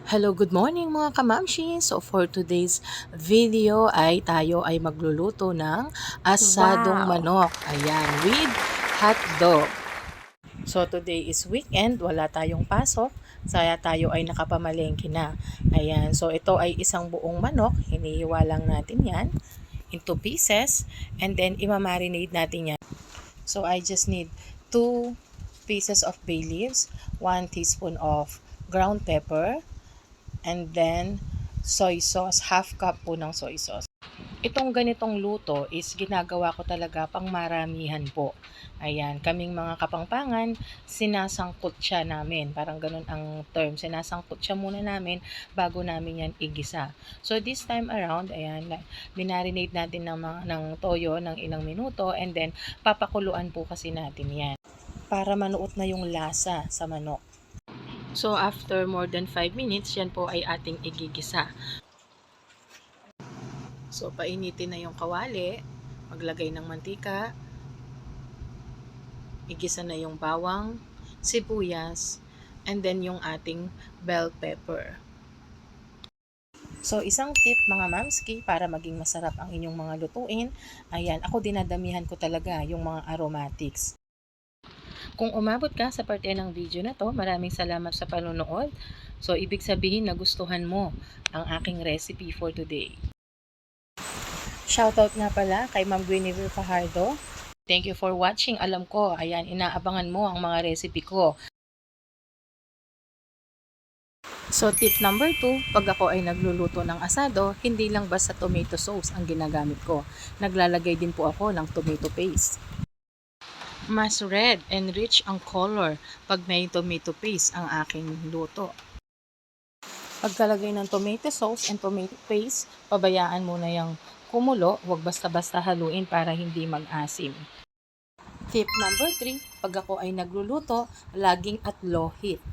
Hello, good morning mga kamamshi. So for today's video ay tayo ay magluluto ng asadong Wow! manok. Ayan, with hot dog. So today is weekend, wala tayong pasok. Kaya tayo ay nakapamalengke na. Ayan, so ito ay isang buong manok. Hinihiwa lang natin yan into pieces. And then imamarinate natin yan. So I just need 2 pieces of bay leaves, 1 teaspoon of ground pepper, and then soy sauce, half cup po ng soy sauce. Itong ganitong luto is ginagawa ko talaga pang maramihan po. Ayan, kaming mga kapangpangan, sinasangkot siya namin. Parang ganun ang term. Sinasangkot siya muna namin bago namin yan igisa. So this time around, ayan, binarinate natin ng toyo ng ilang minuto and then papakuluan po kasi natin yan para manuot na yung lasa sa manok. So after more than 5 minutes, yan po ay ating igigisa. So painitin na yung kawali, maglagay ng mantika, igisa na yung bawang, sibuyas, and then yung ating bell pepper. So isang tip mga mamski para maging masarap ang inyong mga lutuin, ayan, ako dinadamihan ko talaga yung mga aromatics. Kung umabot ka sa parte ng video na to, maraming salamat sa panonood. So, ibig sabihin nagustuhan mo ang aking recipe for today. Shoutout nga pala kay Ma'am Guinevere Fajardo. Thank you for watching. Alam ko, ayan, inaabangan mo ang mga recipe ko. So, tip number 2, pag ako ay nagluluto ng asado, hindi lang basta tomato sauce ang ginagamit ko. Naglalagay din po ako ng tomato paste. Mas red and rich ang color pag may tomato paste ang aking luto. Pagkalagay ng tomato sauce and tomato paste, pabayaan muna yung kumulo, huwag basta-basta haluin para hindi mag-asim. Tip number 3, pag ako ay nagluluto, laging at low heat.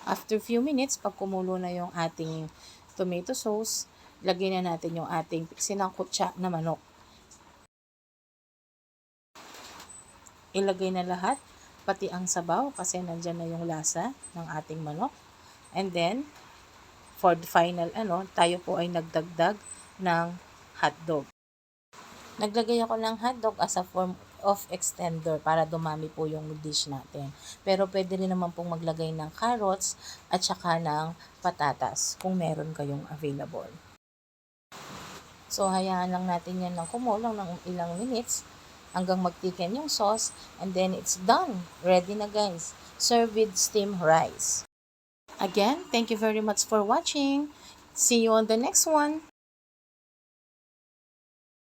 After few minutes, pag kumulo na yung ating tomato sauce, lagyan na natin yung ating sinangkutsa na manok. Ilagay na lahat, pati ang sabaw kasi nandyan na yung lasa ng ating manok. And then, for the final tayo po ay nagdagdag ng hotdog. Naglagay ako ng hotdog as a form of extender para dumami po yung dish natin. Pero pwede rin naman pong maglagay ng carrots at saka ng patatas kung meron kayong available. So, hayaan lang natin yan ng kumulang ng ilang minutes hanggang magtiken yung sauce, and then it's done. Ready na guys. Serve with steamed rice. Again, thank you very much for watching. See you on the next one.